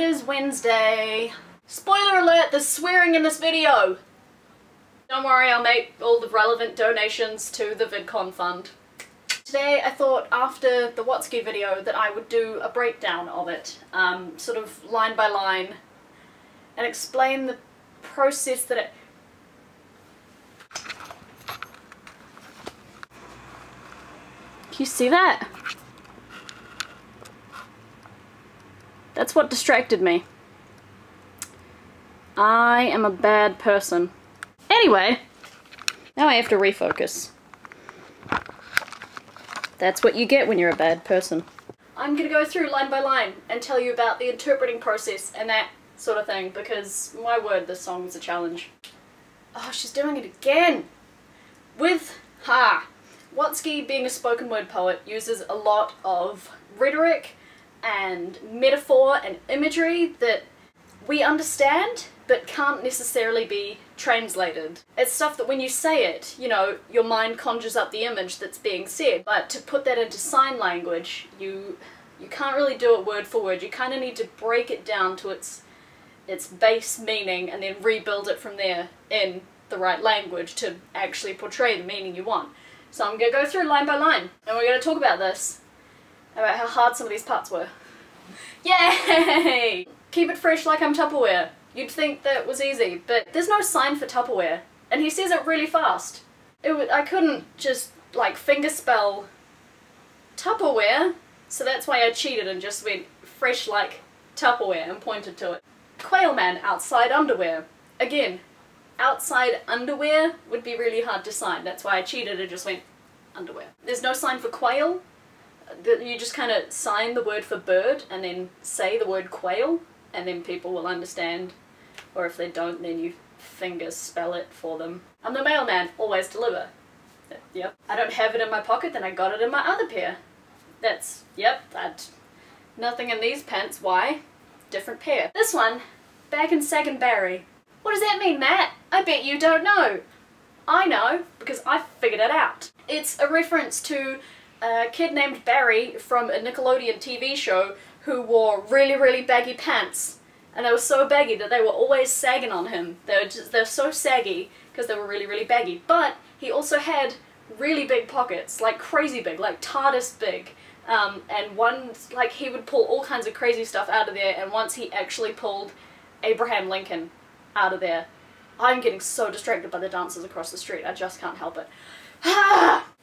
is Wednesday. Spoiler alert, there's swearing in this video! Don't worry, I'll make all the relevant donations to the VidCon fund. Today I thought after the Watsky video that I would do a breakdown of it, sort of line by line, and explain the process that it... Can you see that? That's what distracted me. I am a bad person. Anyway, now I have to refocus. That's what you get when you're a bad person. I'm gonna go through line by line and tell you about the interpreting process and that sort of thing, because, my word, this song is a challenge. Oh, she's doing it again! Watsky, being a spoken word poet, uses a lot of rhetoric and metaphor and imagery that we understand but can't necessarily be translated. It's stuff that when you say it, you know, your mind conjures up the image that's being said, but to put that into sign language, you can't really do it word for word. You kind of need to break it down to its base meaning and then rebuild it from there in the right language to actually portray the meaning you want. So I'm going to go through line by line, and we're going to talk about this, about how hard some of these parts were. Yay! Keep it fresh like I'm Tupperware. You'd think that was easy, but there's no sign for Tupperware, and he says it really fast. I couldn't just, like, fingerspell Tupperware, so that's why I cheated and just went fresh like Tupperware and pointed to it. Quailman outside underwear. Again, outside underwear would be really hard to sign, that's why I cheated and just went underwear. There's no sign for quail. You just kind of sign the word for bird and then say the word quail, and then people will understand, or if they don't, then you finger spell it for them. I'm the mailman, always deliver. Yep. I don't have it in my pocket, then I got it in my other pair. That's, yep, nothing in these pants, why? Different pair. This one, bag and sag and Barry. What does that mean, Matt? I bet you don't know. I know, because I figured it out. It's a reference to a kid named Barry from a Nickelodeon TV show who wore really, really baggy pants. And they were so baggy that they were always sagging on him. They're so saggy because they were really, really baggy. But he also had really big pockets, like crazy big, like TARDIS big. And once, like, he would pull all kinds of crazy stuff out of there, and once he actually pulled Abraham Lincoln out of there. I'm getting so distracted by the dancers across the street, I just can't help it.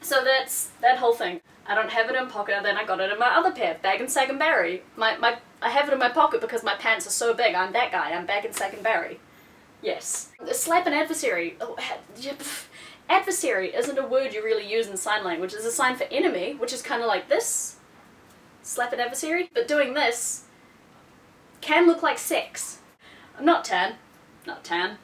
So that's that whole thing. I don't have it in pocket, and then I got it in my other pair, bag and sag and Barry. I have it in my pocket because my pants are so big, I'm that guy, I'm bag and sag and Barry. Yes. Slap an adversary. Oh, adversary isn't a word you really use in sign language. It's a sign for enemy, which is kind of like this. Slap an adversary. But doing this can look like sex. I'm not tan. Not tan.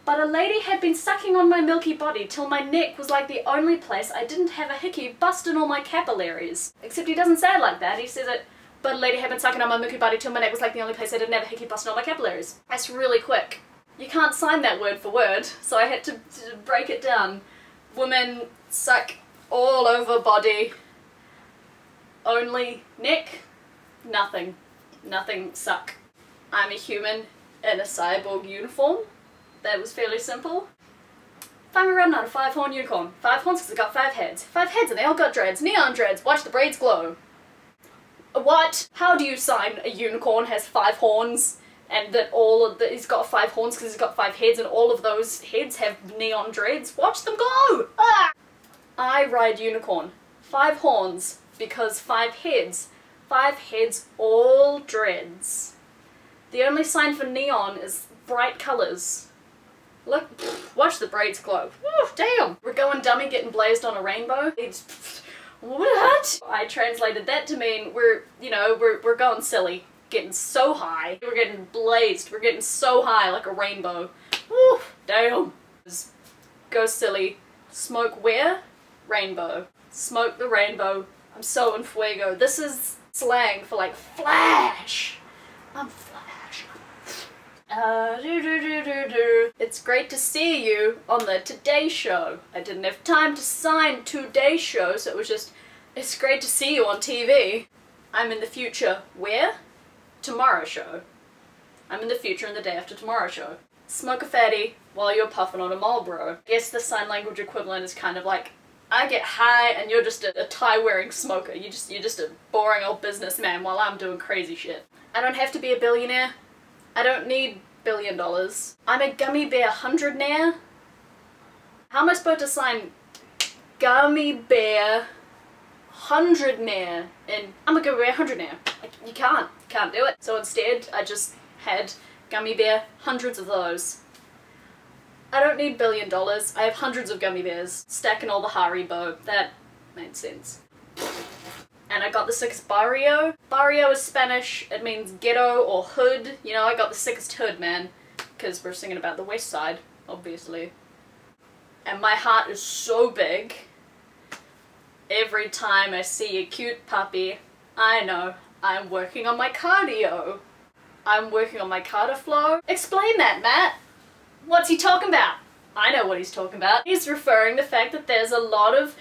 But a lady had been sucking on my milky body till my neck was like the only place I didn't have a hickey busting all my capillaries. Except he doesn't say it like that, he says it, but a lady had been sucking on my milky body till my neck was like the only place I didn't have a hickey busting all my capillaries. That's really quick. You can't sign that word for word, so I had to break it down. Women suck all over body. Only neck, nothing. Nothing suck. I'm a human in a cyborg uniform. That was fairly simple. Find me running on a 5-horn unicorn. 5 horns because it's got 5 heads. 5 heads and they all got dreads. Neon dreads. Watch the braids glow. What? How do you sign a unicorn has 5 horns and that he's got 5 horns because he's got 5 heads and all of those heads have neon dreads? Watch them glow! Ah! I ride unicorn. 5 horns because 5 heads. 5 heads, all dreads. The only sign for neon is bright colours. Look, watch the braids glow. Woo, damn! We're going dummy getting blazed on a rainbow. What? I translated that to mean we're going silly. Getting so high. We're getting blazed. We're getting so high like a rainbow. Woo, damn. Go silly. Smoke where? Rainbow. Smoke the rainbow. I'm so en fuego. This is slang for like flash. I'm flash. It's great to see you on the Today Show. I didn't have time to sign Today Show, so it was just, it's great to see you on TV. I'm in the future. Where? Tomorrow Show. I'm in the future and the day after tomorrow show. Smoke a fatty while you're puffing on a Marlboro. I guess the sign language equivalent is kind of like, I get high and you're just a tie-wearing smoker. You're just a boring old businessman while I'm doing crazy shit. I don't have to be a billionaire. I don't need $1 billion. I'm a gummy bear 100-naire. How am I supposed to sign gummy bear 100-naire in I'm a gummy bear 100-naire? Like, you can't do it. So instead, I just had gummy bear, hundreds of those. I don't need $1 billion. I have hundreds of gummy bears stacking all the Haribo. That made sense. And I got the sickest barrio. Barrio is Spanish. It means ghetto or hood. You know, I got the sickest hood, man. Because we're singing about the west side, obviously. And my heart is so big. Every time I see a cute puppy, I know I'm working on my cardio. I'm working on my cardio flow. Explain that, Matt. What's he talking about? I know what he's talking about. He's referring to the fact that there's a lot of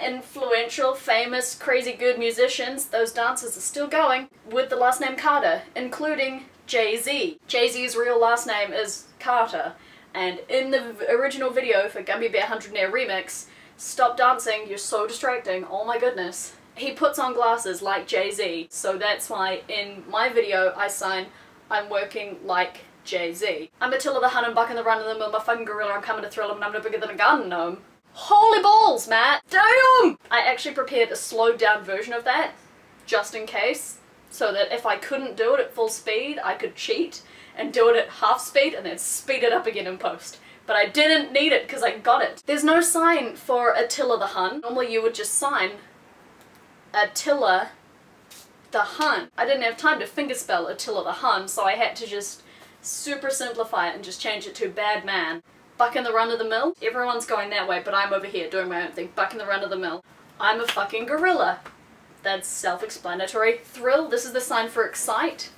influential, famous, crazy good musicians, those dancers are still going, with the last name Carter, including Jay-Z. Jay-Z's real last name is Carter, and in the original video for Gummy Bear 100-Naire Remix, Stop Dancing, You're So Distracting, oh my goodness, he puts on glasses like Jay-Z, so that's why in my video I sign, I'm working like Jay-Z. I'm Attila the Hun, I'm bucking the run of the mill, my fucking gorilla, I'm coming to thrill him, and I'm no bigger than a garden gnome. Holy balls, Matt! Damn! I actually prepared a slowed down version of that, just in case, so that if I couldn't do it at full speed, I could cheat and do it at half speed and then speed it up again in post. But I didn't need it because I got it. There's no sign for Attila the Hun. Normally you would just sign Attila the Hun. I didn't have time to fingerspell Attila the Hun, so I had to just super simplify it and just change it to Bad Man. Bucking the run of the mill. Everyone's going that way, but I'm over here doing my own thing. Bucking the run of the mill. I'm a fucking gorilla. That's self-explanatory. Thrill. This is the sign for excite.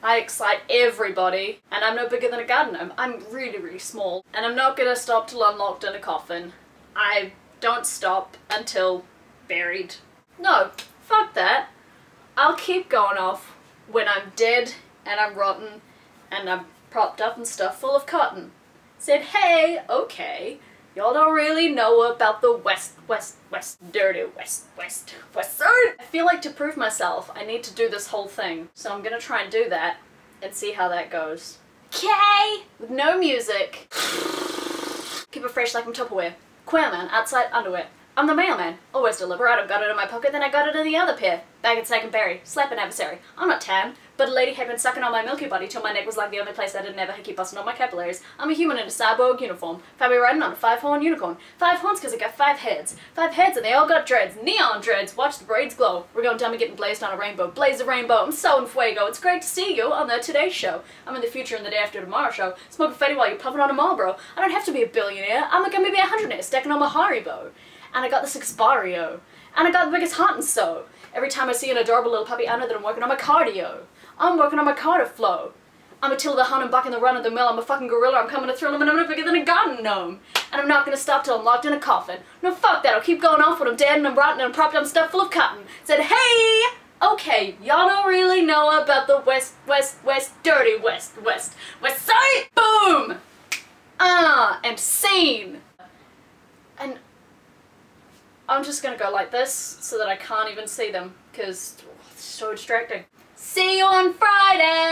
I excite everybody. And I'm no bigger than a garden gnome. I'm really, really small. And I'm not gonna stop till I'm locked in a coffin. I don't stop until buried. No, fuck that. I'll keep going off when I'm dead and I'm rotten and I'm propped up and stuff full of cotton. Said, hey, okay, y'all don't really know about the west, dirty west side. I feel like to prove myself, I need to do this whole thing. So I'm gonna try and do that and see how that goes. Okay! With no music. Keep it fresh like I'm Tupperware. Quailman, outside underwear. I'm the mailman. Always deliver. I don't got it in my pocket, then I got it in the other pair. Bag and sack and berry. Slap an adversary. I'm not tan, but a lady had been sucking on my milky body till my neck was like the only place I didn't ever keep busting on my capillaries. I'm a human in a cyborg uniform. Probably riding on a 5-horn unicorn. 5 horns because it got 5 heads. 5 heads and they all got dreads. Neon dreads. Watch the braids glow. We're going dumb and getting blazed on a rainbow. Blaze a rainbow. I'm so in fuego. It's great to see you on the Today Show. I'm in the future and the day after tomorrow show. Smoking fatty while you're puffing on a Marlboro. I don't have to be a billionaire. I'm gonna be a 100-naire stacking on my Haribo. And I got the sickest barrio. And I got the biggest heart and so. Every time I see an adorable little puppy, I know that I'm working on my cardio. I'm working on my cardio flow. I'm Attila the Hun, I'm bucking the run of the mill, I'm a fucking gorilla, I'm coming to thrill him, and I'm no bigger than a garden gnome. And I'm not gonna stop till I'm locked in a coffin. No, fuck that, I'll keep going off when I'm dead and I'm rotten and I'm propped up stuff full of cotton. Said, hey! Okay, y'all don't really know about the west, dirty west side! Boom! And scene! And I'm just gonna go like this so that I can't even see them, because it's so distracting. See you on Friday!